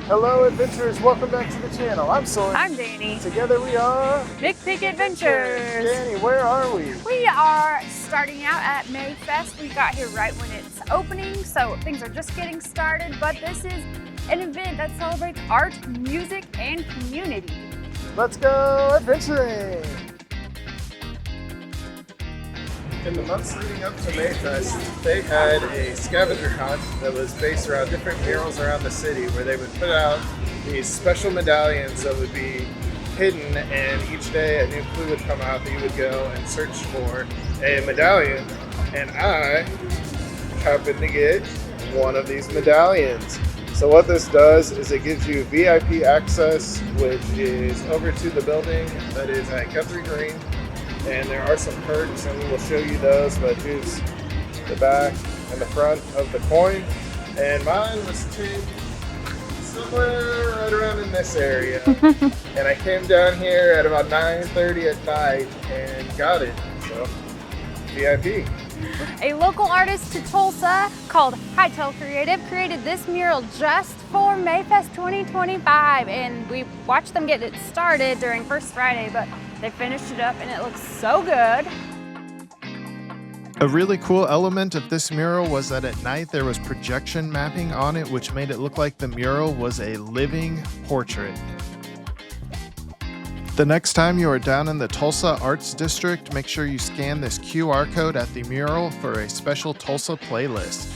Hello adventurers, welcome back to the channel. I'm Soren. I'm Danny. Together we are McPeek Adventures. Danny, where are we? We are starting out at Mayfest. We got here right when it's opening, so things are just getting started, but this is an event that celebrates art, music, and community. Let's go adventuring! In the months leading up to Mayfest, they had a scavenger hunt that was based around different murals around the city where they would put out these special medallions that would be hidden, and each day a new clue would come out that you would go and search for a medallion. And I happened to get one of these medallions. So what this does is it gives you VIP access, which is over to the building that is at Guthrie Green. And there are some perks, and we will show you those, but here's the back and the front of the coin. And mine was taped somewhere right around in this area. And I came down here at about 9:30 at night and got it, so VIP. A local artist to Tulsa called Hightail Creative created this mural just for Mayfest 2025, and we watched them get it started during First Friday, but they finished it up and it looks so good. A really cool element of this mural was that at night there was projection mapping on it, which made it look like the mural was a living portrait. The next time you are down in the Tulsa Arts District, make sure you scan this QR code at the mural for a special Tulsa playlist.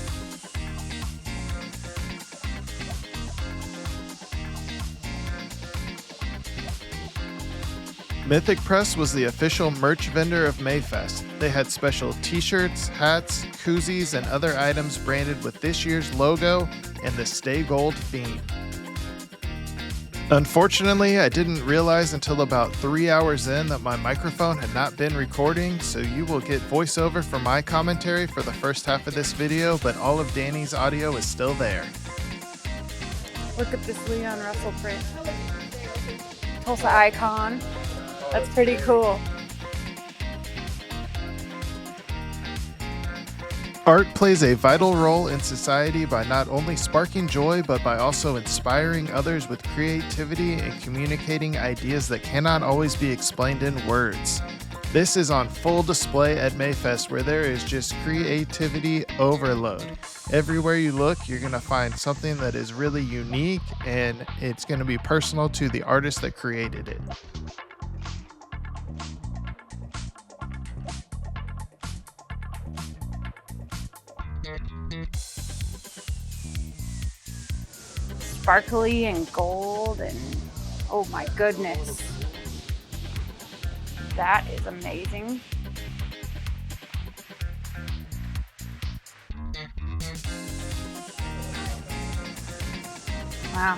Mythic Press was the official merch vendor of Mayfest. They had special t-shirts, hats, koozies, and other items branded with this year's logo and the Stay Gold theme. Unfortunately, I didn't realize until about 3 hours in that my microphone had not been recording, so you will get voiceover for my commentary for the first half of this video, but all of Danny's audio is still there. Look at this Leon Russell print. Tulsa icon. That's pretty cool. Art plays a vital role in society by not only sparking joy, but by also inspiring others with creativity and communicating ideas that cannot always be explained in words. This is on full display at Mayfest, where there is just creativity overload. Everywhere you look, you're going to find something that is really unique, and it's going to be personal to the artist that created it. Sparkly and gold, and oh my goodness, that is amazing. Wow.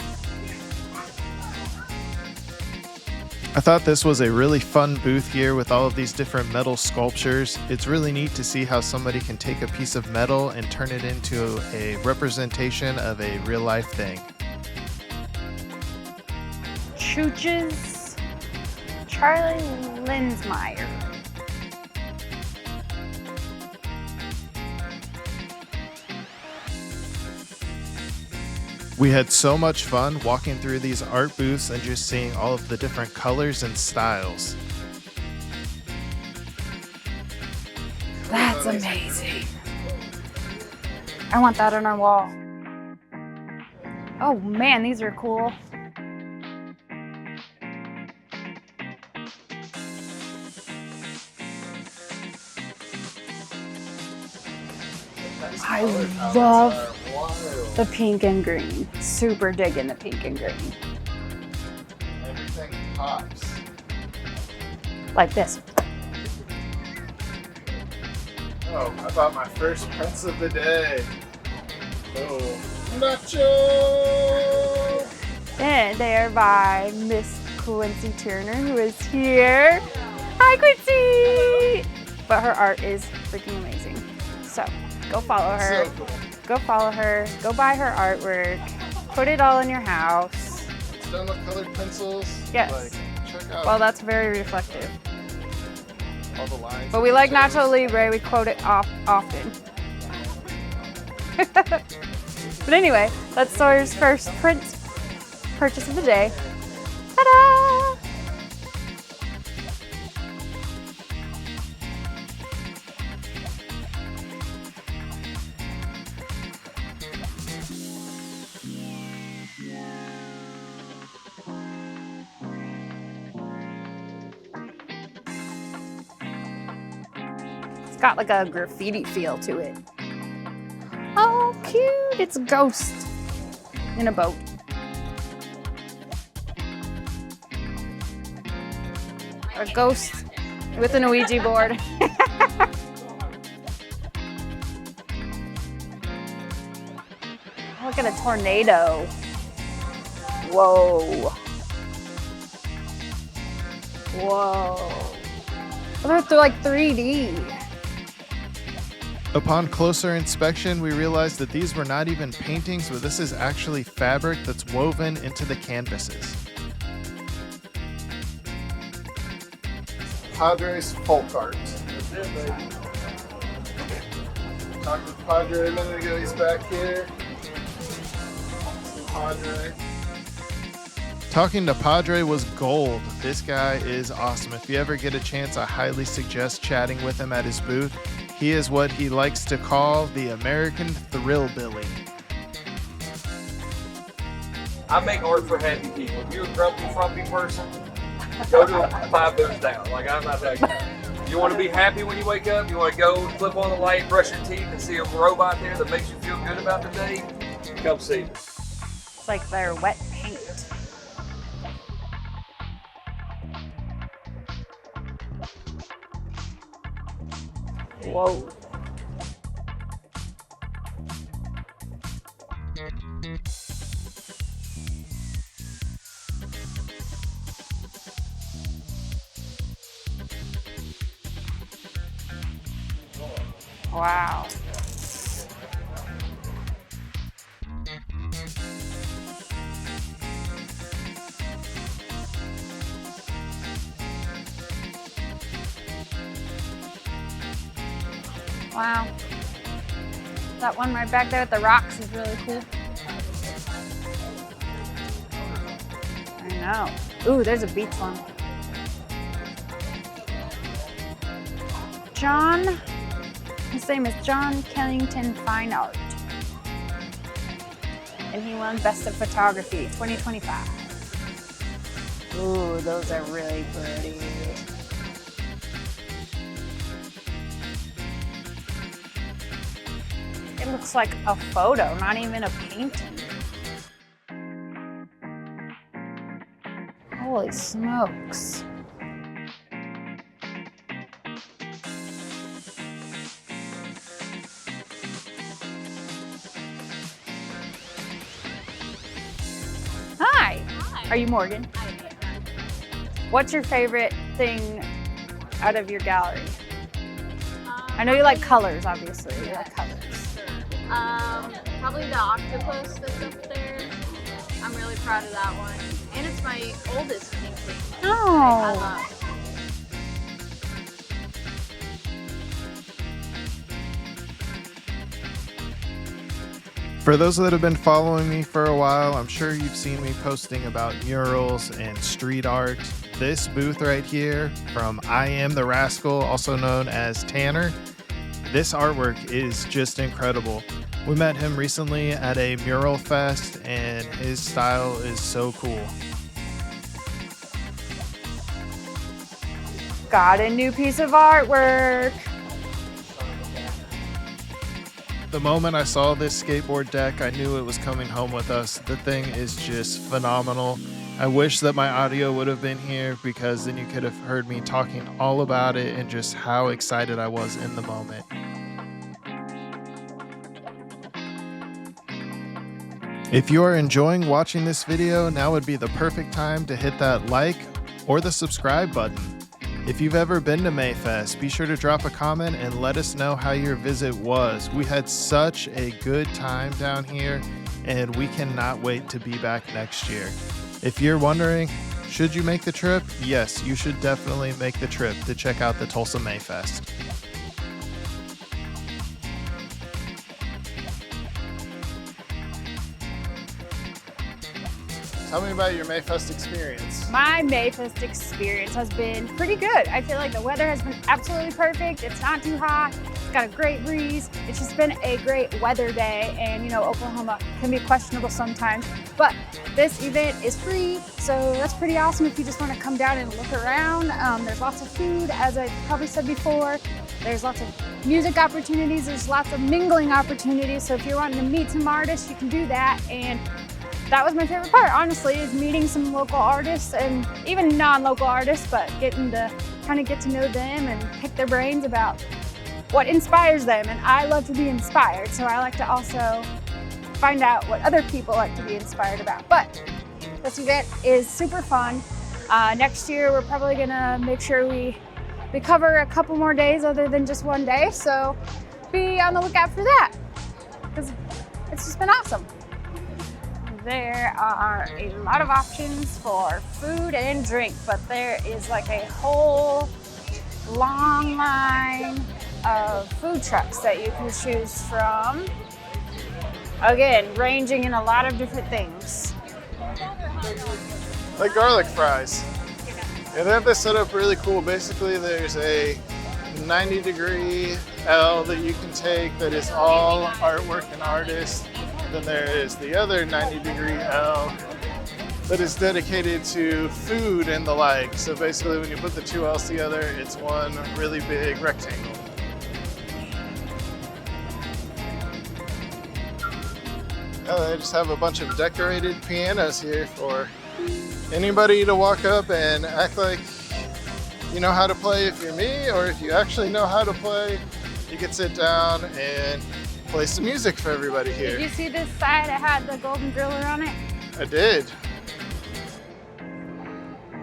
I thought this was a really fun booth here with all of these different metal sculptures. It's really neat to see how somebody can take a piece of metal and turn it into a representation of a real life thing. Chooches, Charlie Linsmeyer. We had so much fun walking through these art booths and just seeing all of the different colors and styles. That's amazing. I want that on our wall. Oh man, these are cool. I love the pink and green. Super digging the pink and green. Everything pops. Like this. Oh, I bought my first prints of the day. Oh, nacho! And they're by Miss Quincy Turner, who is here. Hi, Quincy! But her art is freaking amazing. So go follow her. So cool. Go follow her. Go buy her artwork. Put it all in your house. It's done with colored pencils. Yes. Like, check out Well, that's very reflective. all the lines. But we like Nacho Libre. We quote it often. But anyway, that's Sawyer's first print purchase of the day. Ta-da! It's got like a graffiti feel to it. Oh, cute! It's a ghost in a boat. A ghost with an Ouija board. Look at a tornado. Whoa. Whoa. They're like 3D. Upon closer inspection, we realized that these were not even paintings, but this is actually fabric that's woven into the canvases. Padre's folk art. Talked with Padre a minute ago, he's back here. Padre. Talking to Padre was gold. This guy is awesome. If you ever get a chance, I highly suggest chatting with him at his booth. He is what he likes to call the American Thrillbilly. I make art for happy people. If you're a grumpy, frumpy person, go to 5 booths down. Like, I'm not that guy. You want to be happy when you wake up? You want to go flip on the light, brush your teeth, and see a robot there that makes you feel good about the day? Come see me. It's like their wet paint. Whoa. Wow. Wow. That one right back there with the rocks is really cool. I know. Ooh, there's a beach one. John, his name is John Kellington Fine Art. And he won Best of Photography 2025. Ooh, those are really pretty. It looks like a photo, not even a painting. Holy smokes. Hi. Are you Morgan? I am. What's your favorite thing out of your gallery? I know you like colors, obviously. You like colors. Probably the octopus that's up there. I'm really proud of that one. And it's my oldest painting. I Oh. love. For those that have been following me for a while, I'm sure you've seen me posting about murals and street art. This booth right here from I Am the Rascal, also known as Tanner, this artwork is just incredible. We met him recently at a mural fest and his style is so cool. Got a new piece of artwork. The moment I saw this skateboard deck, I knew it was coming home with us. The thing is just phenomenal. I wish that my audio would have been here because then you could have heard me talking all about it and just how excited I was in the moment. If you are enjoying watching this video, now would be the perfect time to hit that like or the subscribe button. If you've ever been to Mayfest, be sure to drop a comment and let us know how your visit was. We had such a good time down here, and we cannot wait to be back next year. If you're wondering, should you make the trip? Yes, you should definitely make the trip to check out the Tulsa Mayfest. Tell me about your Mayfest experience. My Mayfest experience has been pretty good. I feel like the weather has been absolutely perfect. It's not too hot. It's got a great breeze. It's just been a great weather day, and you know, Oklahoma can be questionable sometimes, but this event is free, so that's pretty awesome if you just want to come down and look around. There's lots of food, as I probably said before. There's lots of music opportunities. There's lots of mingling opportunities, so if you're wanting to meet some artists, you can do that. And that was my favorite part, honestly, is meeting some local artists and even non-local artists, but getting to kind of get to know them and pick their brains about what inspires them. And I love to be inspired, so I like to also find out what other people like to be inspired about. But this event is super fun. Next year, we're probably gonna make sure we cover a couple more days other than just one day, so be on the lookout for that, because it's just been awesome. There are a lot of options for food and drink, but there is like a whole long line of food trucks that you can choose from. Again, ranging in a lot of different things. Like garlic fries. Yeah, they have this set up really cool. Basically, there's a 90-degree L that you can take that is all artwork and artists. Then there is the other 90-degree L that is dedicated to food and the like. So basically, when you put the two L's together, it's one really big rectangle. They just have a bunch of decorated pianos here for anybody to walk up and act like you know how to play if you're me, or if you actually know how to play, you can sit down and play some music for everybody here. Did you see this side that had the golden driller on it? I did.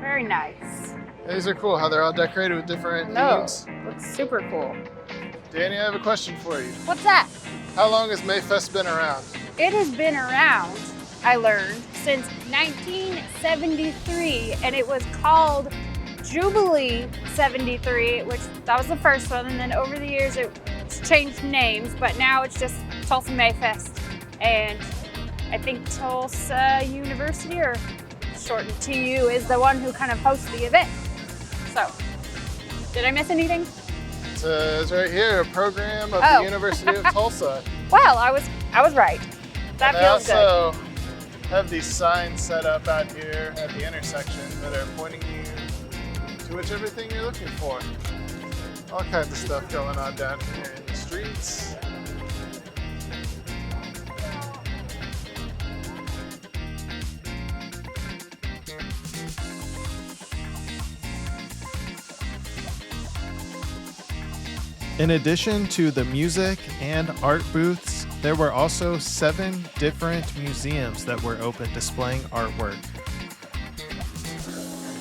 Very nice. These are cool, how they're all decorated with different themes. Looks super cool. Danny, I have a question for you. What's that? How long has Mayfest been around? It has been around, I learned, since 1973, and it was called Jubilee 73, which that was the first one, and then over the years it's changed names, but now it's just Tulsa Mayfest, and I think Tulsa University, or shortened TU, is the one who kind of hosts the event. So, did I miss anything? It's right here, a program of the University of Tulsa. Well, I was right. That feels good. They also have these signs set up out here at the intersection that are pointing you to whichever thing you're looking for. All kinds of stuff going on down here in the streets. In addition to the music and art booths, there were also 7 different museums that were open displaying artwork.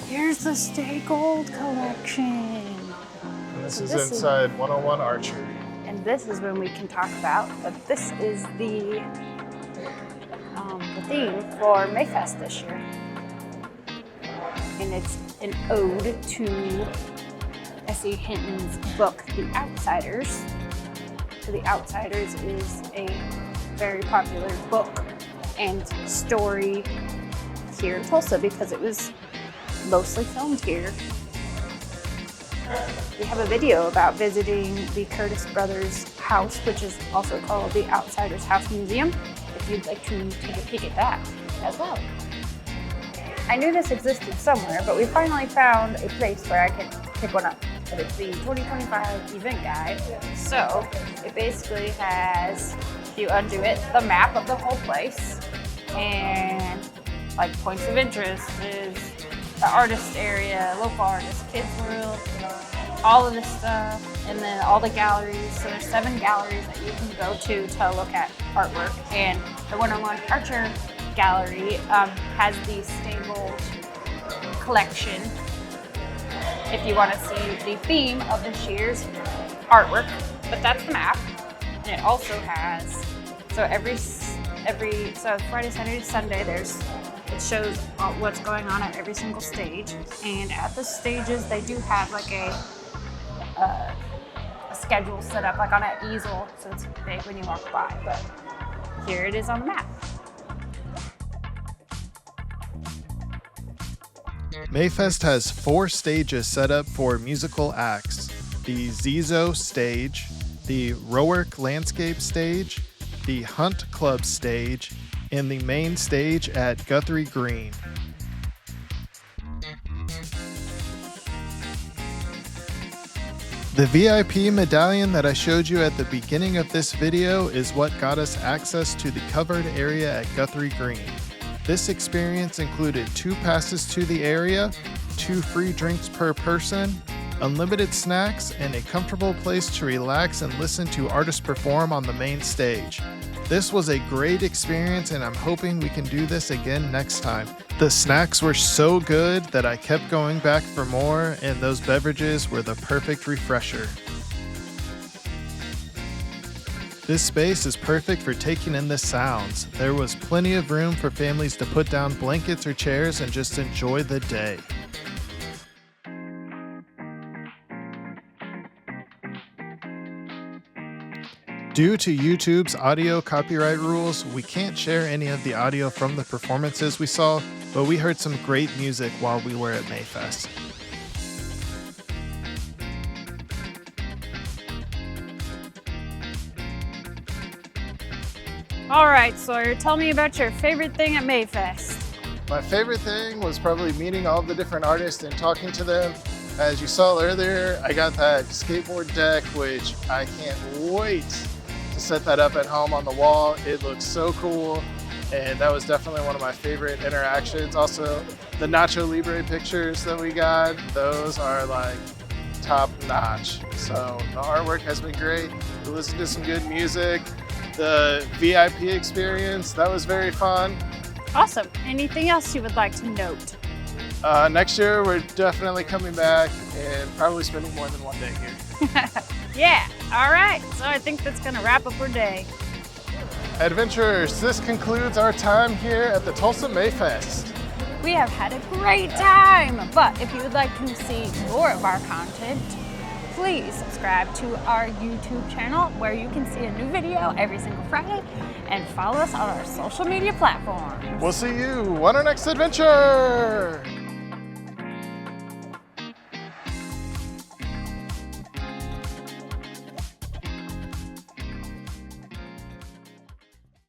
Here's the Stay Gold collection. And this is inside 101 Archery. And this is when we can talk about that this is the theme for Mayfest this year. And it's an ode to S.E. Hinton's book, The Outsiders. So The Outsiders is a very popular book and story here in Tulsa because it was mostly filmed here. We have a video about visiting the Curtis Brothers house, which is also called the Outsiders House Museum, if you'd like to take a peek at that as well. I knew this existed somewhere, but we finally found a place where I can pick one up. But it's the 2025 event guide. So it basically has, if you undo it, the map of the whole place, and like points of interest is the artist area, local artists, kids world, all of this stuff, and then all the galleries. So there's 7 galleries that you can go to look at artwork, and the 101 Archer Gallery has the Stay Gold collection if you want to see the theme of this year's artwork. But that's the map, and it also has, so so Friday, Saturday, Sunday, it shows what's going on at every single stage, and at the stages they do have like a schedule set up like on an easel, so it's big when you walk by, but here it is on the map. Mayfest has 4 stages set up for musical acts: the Zizo stage, the Rowerk Landscape stage, the Hunt Club stage, and the main stage at Guthrie Green. The VIP medallion that I showed you at the beginning of this video is what got us access to the covered area at Guthrie Green. This experience included 2 passes to the area, 2 free drinks per person, unlimited snacks, and a comfortable place to relax and listen to artists perform on the main stage. This was a great experience, and I'm hoping we can do this again next time. The snacks were so good that I kept going back for more, and those beverages were the perfect refresher. This space is perfect for taking in the sounds. There was plenty of room for families to put down blankets or chairs and just enjoy the day. Due to YouTube's audio copyright rules, we can't share any of the audio from the performances we saw, but we heard some great music while we were at Mayfest. All right, Sawyer, tell me about your favorite thing at Mayfest. My favorite thing was probably meeting all the different artists and talking to them. As you saw earlier, I got that skateboard deck, which I can't wait to set that up at home on the wall. It looks so cool, and that was definitely one of my favorite interactions. Also, the Nacho Libre pictures that we got, those are like top notch. So the artwork has been great. We listened to some good music. The VIP experience, that was very fun. Awesome. Anything else you would like to note? Next year, we're definitely coming back and probably spending more than one day here. Yeah, all right. So I think that's gonna wrap up our day. Adventurers, this concludes our time here at the Tulsa Mayfest. We have had a great time, but if you would like to see more of our content, please subscribe to our YouTube channel where you can see a new video every single Friday, and follow us on our social media platforms. We'll see you on our next adventure.